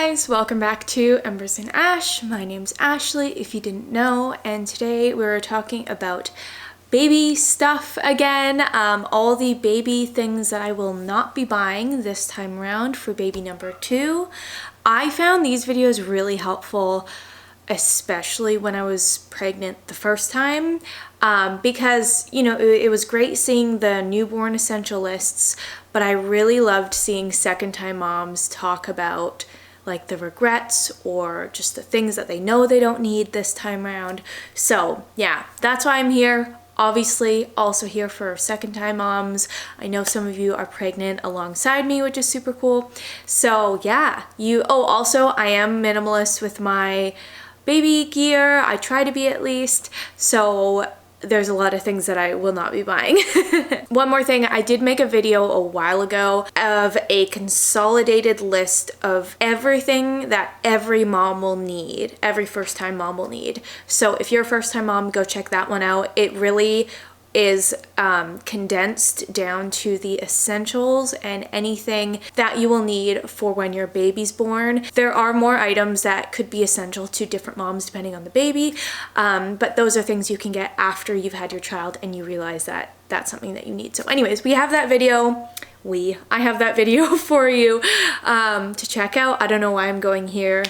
guys, welcome back to Embers and Ash. My name's Ashley, if you didn't know, and today we're talking about baby stuff again. All the baby things that I will not be buying this time around for baby number 2. I found these videos really helpful, especially when I was pregnant the first time, because, you know, it was great seeing the newborn essential lists, but I really loved seeing second-time moms talk about like the regrets or just the things that they know they don't need this time around. So yeah, that's why I'm here. Obviously also here for second-time moms. I know some of you are pregnant alongside me, which is super cool. So yeah, also I am minimalist with my baby gear. I try to be, at least. So there's a lot of things that I will not be buying. One more thing, I did make a video a while ago of a consolidated list of everything that every mom will need, every first-time mom will need. So if you're a first-time mom, go check that one out. It really is condensed down to the essentials and anything that you will need for when your baby's born. There are more items that could be essential to different moms depending on the baby, but those are things you can get after you've had your child and you realize that that's something that you need. So anyways, I have that video for you to check out. I don't know why I'm going here.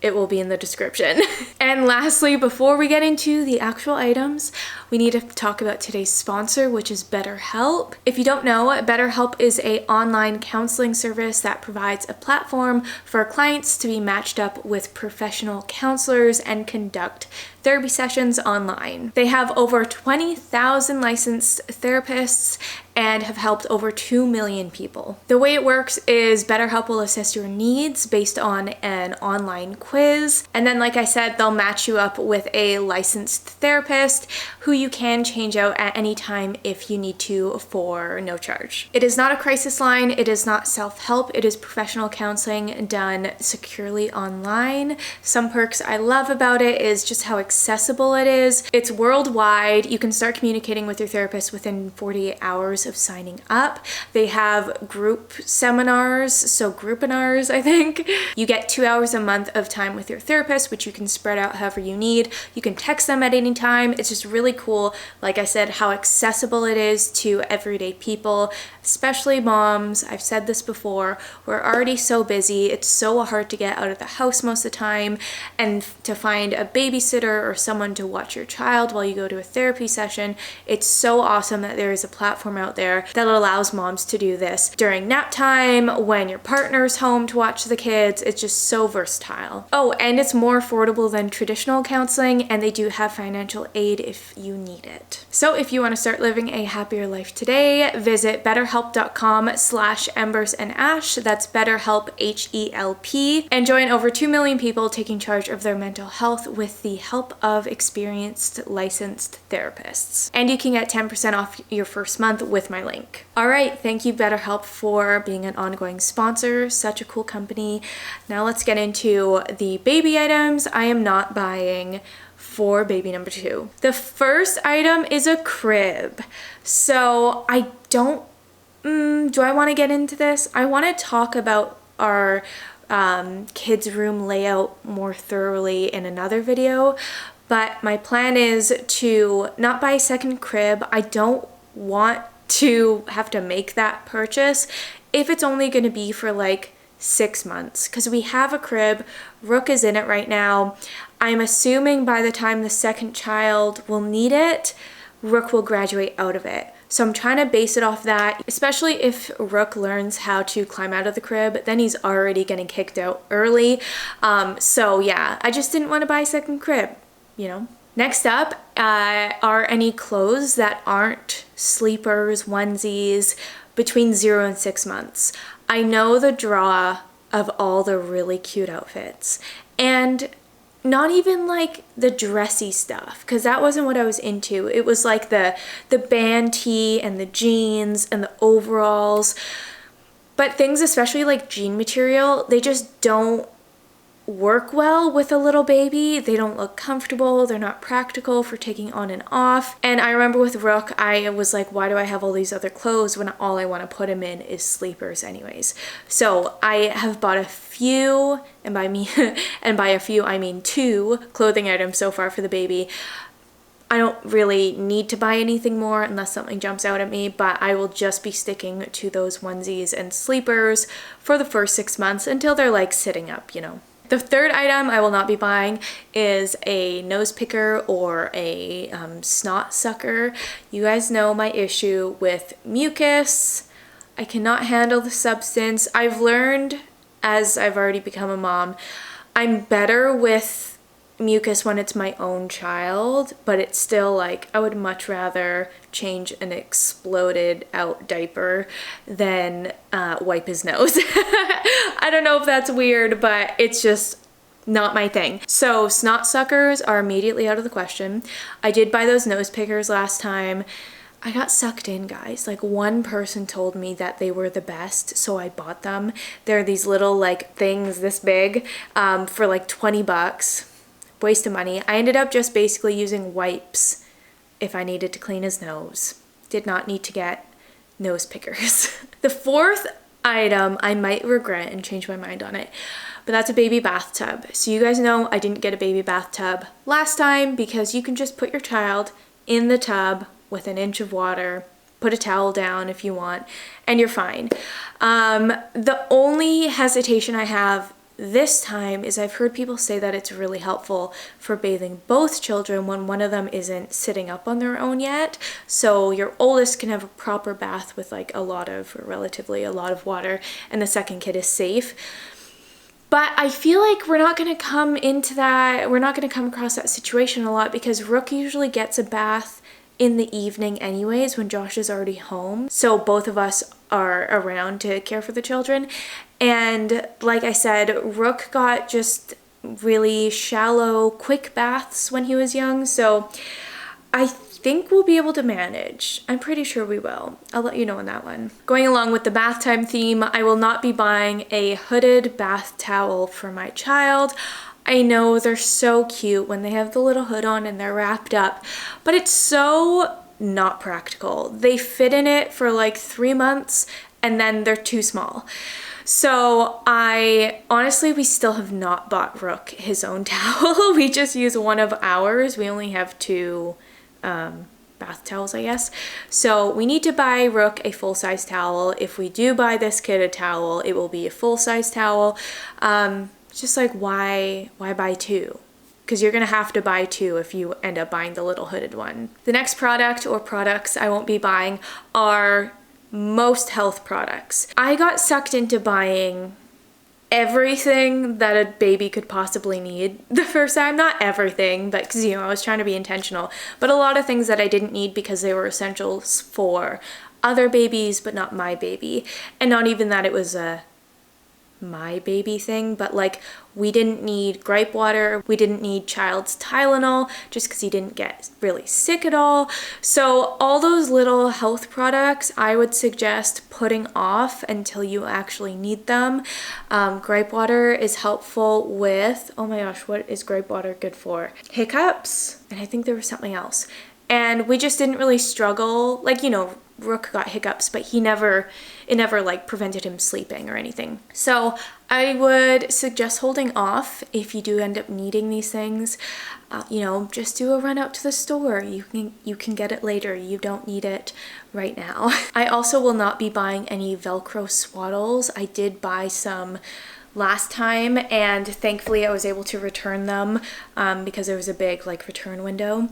It will be in the description. And lastly, before we get into the actual items, we need to talk about today's sponsor, which is BetterHelp. If you don't know, BetterHelp is an online counseling service that provides a platform for clients to be matched up with professional counselors and conduct therapy sessions online. They have over 20,000 licensed therapists and have helped over 2 million people. The way it works is BetterHelp will assess your needs based on an online quiz. And then, like I said, they'll match you up with a licensed therapist who you can change out at any time if you need to for no charge. It is not a crisis line. It is not self-help. It is professional counseling done securely online. Some perks I love about it is just how accessible it is. It's worldwide. You can start communicating with your therapist within 48 hours of signing up. They have group seminars, so groupinars, I think. You get 2 hours a month of time with your therapist, which you can spread out however you need. You can text them at any time. It's just really cool, like I said, how accessible it is to everyday people, especially moms. I've said this before, we're already so busy. It's so hard to get out of the house most of the time, and to find a babysitter or someone to watch your child while you go to a therapy session. It's so awesome that there is a platform out there that allows moms to do this during nap time, when your partner's home to watch the kids. It's just so versatile. Oh, and it's more affordable than traditional counseling, and they do have financial aid if you need it. So if you want to start living a happier life today, visit betterhelp.com/embersandash. That's BetterHelp, HELP, and join over 2 million people taking charge of their mental health with the help of experienced licensed therapists. And you can get 10% off your first month with my link. All right, thank you BetterHelp for being an ongoing sponsor. Such a cool company. Now let's get into the baby items I am not buying for baby number 2. The first item is a crib. So I don't, do I want to get into this? I want to talk about our kids' room layout more thoroughly in another video, but my plan is to not buy a second crib. I don't want to have to make that purchase if it's only going to be for like 6 months, because we have a crib. Rook is in it right now. I'm assuming by the time the second child will need it, Rook will graduate out of it. So I'm trying to base it off that, especially if Rook learns how to climb out of the crib, then he's already getting kicked out early. So yeah, I just didn't want to buy a second crib, you know. Next up are any clothes that aren't sleepers, onesies, between 0 and 6 months. I know the draw of all the really cute outfits, and not even like the dressy stuff, because that wasn't what I was into. It was like the band tee and the jeans and the overalls. But things, especially like jean material, they just don't work well with a little baby. They don't look comfortable. They're not practical for taking on and off. And I remember with Rook, I was like, why do I have all these other clothes when all I want to put him in is sleepers anyways? So I have bought a few, and by a few I mean 2 clothing items so far for the baby. I don't really need to buy anything more unless something jumps out at me, but I will just be sticking to those onesies and sleepers for the first 6 months until they're like sitting up, you know. The third item I will not be buying is a nose picker or a snot sucker. You guys know my issue with mucus. I cannot handle the substance. I've learned as I've already become a mom, I'm better with mucus when it's my own child, but it's still like I would much rather change an exploded out diaper than wipe his nose. I don't know if that's weird, but it's just not my thing. So snot suckers are immediately out of the question. I did buy those nose pickers last time. I got sucked in, guys. Like, one person told me that they were the best, so I bought them. They're these little like things this big for like 20 bucks. Waste of money. I ended up just basically using wipes if I needed to clean his nose. Did not need to get nose pickers. The fourth item I might regret and change my mind on it, but that's a baby bathtub. So you guys know I didn't get a baby bathtub last time because you can just put your child in the tub with an inch of water, put a towel down if you want, and you're fine. The only hesitation I have this time is I've heard people say that it's really helpful for bathing both children when one of them isn't sitting up on their own yet. So your oldest can have a proper bath with like relatively a lot of water, and the second kid is safe. But I feel like we're not going to come across that situation a lot because Rook usually gets a bath in the evening anyways when Josh is already home. So both of us are around to care for the children. And like I said, Rook got just really shallow, quick baths when he was young. So I think we'll be able to manage. I'm pretty sure we will. I'll let you know on that one. Going along with the bath time theme, I will not be buying a hooded bath towel for my child. I know they're so cute when they have the little hood on and they're wrapped up, but it's so not practical. They fit in it for like 3 months and then they're too small. So we still have not bought Rook his own towel. We just use one of ours. We only have 2 bath towels, I guess. So we need to buy Rook a full-size towel. If we do buy this kid a towel, it will be a full-size towel. Just like, why buy 2? Because you're gonna have to buy 2 if you end up buying the little hooded one. The next product or products I won't be buying are most health products. I got sucked into buying everything that a baby could possibly need the first time. Not everything, but because, I was trying to be intentional. But a lot of things that I didn't need because they were essentials for other babies, but not my baby. And not even that it was a my baby thing, but like we didn't need gripe water, we didn't need child's Tylenol just because he didn't get really sick at all. So all those little health products I would suggest putting off until you actually need them. Gripe water is helpful with, oh my gosh, what is gripe water good for? Hiccups, and I think there was something else. And we just didn't really struggle, like, Rook got hiccups, but it never like prevented him sleeping or anything. So I would suggest holding off if you do end up needing these things. Just do a run out to the store. You can get it later. You don't need it right now. I also will not be buying any Velcro swaddles. I did buy some last time and thankfully I was able to return them because there was a big like return window.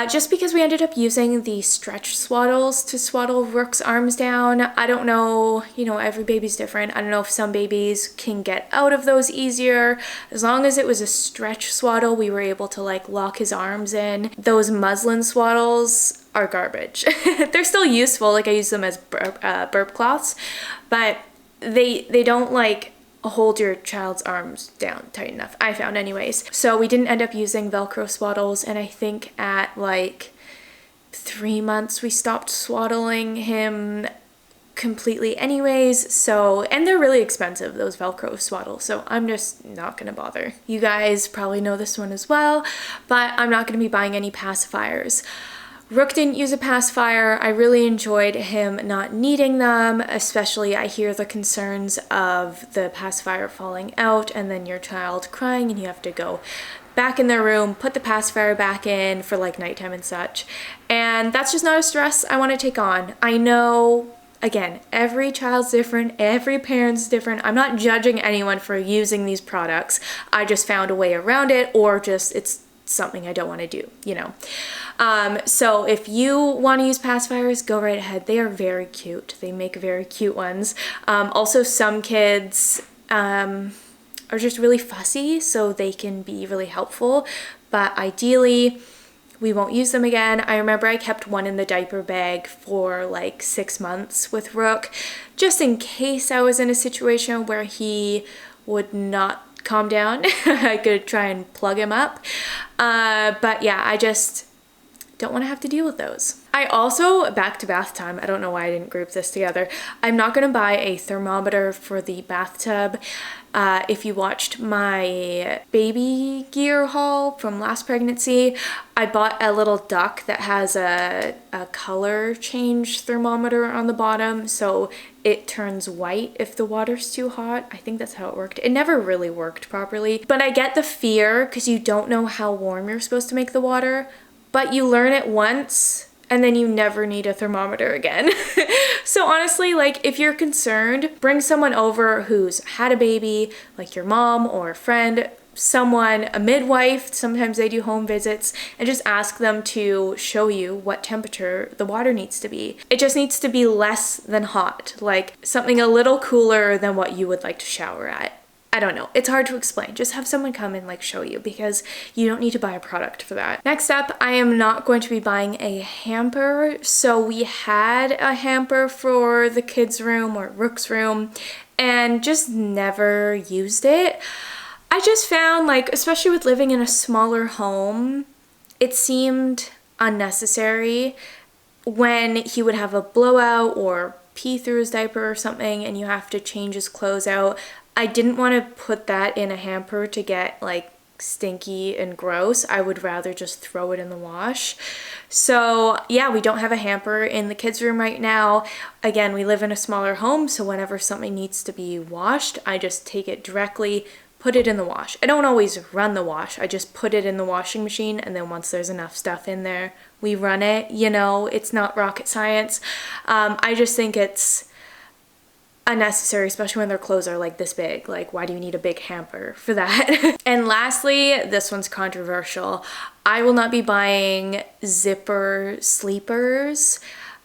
Just because we ended up using the stretch swaddles to swaddle Rook's arms down. I don't know, every baby's different. I don't know if some babies can get out of those easier. As long as it was a stretch swaddle, we were able to like lock his arms in. Those muslin swaddles are garbage. They're still useful, like I use them as burp cloths, but they don't like hold your child's arms down tight enough, I found anyways. So we didn't end up using Velcro swaddles, and I think at like 3 months we stopped swaddling him completely anyways, so, and they're really expensive, those Velcro swaddles, so I'm just not gonna bother. You guys probably know this one as well, but I'm not gonna be buying any pacifiers. Rook didn't use a pacifier. I really enjoyed him not needing them, especially I hear the concerns of the pacifier falling out and then your child crying and you have to go back in their room, put the pacifier back in for like nighttime and such. And that's just not a stress I want to take on. I know, again, every child's different, every parent's different. I'm not judging anyone for using these products. I just found a way around it, or just it's something I don't want to do, you know. So if you want to use pacifiers, go right ahead. They are very cute. They make very cute ones. Also, some kids are just really fussy, so they can be really helpful, but ideally we won't use them again. I remember I kept one in the diaper bag for like 6 months with Rook, just in case I was in a situation where he would not calm down. I could try and plug him up. But yeah, I just don't want to have to deal with those. I also, back to bath time, I don't know why I didn't group this together. I'm not going to buy a thermometer for the bathtub. If you watched my baby gear haul from last pregnancy, I bought a little duck that has a color change thermometer on the bottom, so it turns white if the water's too hot. I think that's how it worked. It never really worked properly, but I get the fear because you don't know how warm you're supposed to make the water, but you learn it once and then you never need a thermometer again. So honestly, like, if you're concerned, bring someone over who's had a baby, like your mom or a friend, someone, a midwife, sometimes they do home visits, and just ask them to show you what temperature the water needs to be. It just needs to be less than hot, like something a little cooler than what you would like to shower at. I don't know. It's hard to explain. Just have someone come and like show you, because you don't need to buy a product for that. Next up, I am not going to be buying a hamper. So we had a hamper for the kids' room or Rook's room and just never used it. I just found, like, especially with living in a smaller home, it seemed unnecessary when he would have a blowout or pee through his diaper or something and you have to change his clothes out. I didn't want to put that in a hamper to get like stinky and gross. I would rather just throw it in the wash. So yeah, we don't have a hamper in the kids' room right now. Again, we live in a smaller home, so whenever something needs to be washed, I just take it directly, put it in the wash. I don't always run the wash. I just put it in the washing machine, and then once there's enough stuff in there, we run it. You know, it's not rocket science. I just think it's unnecessary, especially when their clothes are like this big. Like, why do you need a big hamper for that? And lastly, this one's controversial. I will not be buying zipper sleepers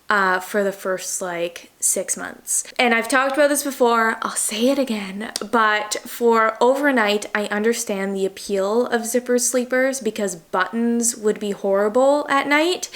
for the first like 6 months. And I've talked about this before, I'll say it again, but for overnight, I understand the appeal of zipper sleepers because buttons would be horrible at night.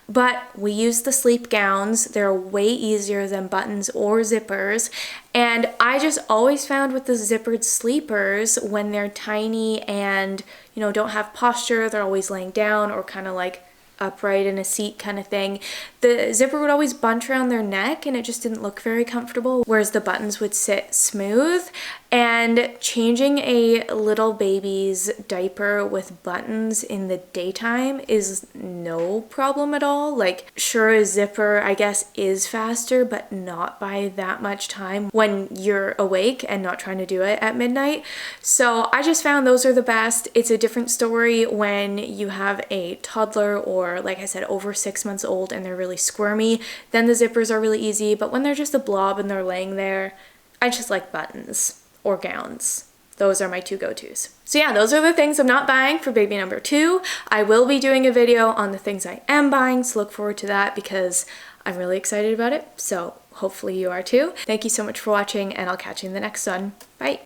But we use the sleep gowns. They're way easier than buttons or zippers. And I just always found with the zippered sleepers, when they're tiny and, you know, don't have posture, they're always laying down or kind of like upright in a seat kind of thing, the zipper would always bunch around their neck and it just didn't look very comfortable, whereas the buttons would sit smooth. And changing a little baby's diaper with buttons in the daytime is no problem at all. Like, sure, a zipper I guess is faster, but not by that much time when you're awake and not trying to do it at midnight. So I just found those are the best. It's a different story when you have a toddler or, like I said, over 6 months old and they're really squirmy. Then the zippers are really easy, but when they're just a blob and they're laying there, I just like buttons or gowns. Those are my two go-tos. So yeah, those are the things I'm not buying for baby number 2. I will be doing a video on the things I am buying, so look forward to that because I'm really excited about it. So hopefully you are too. Thank you so much for watching, and I'll catch you in the next one. Bye.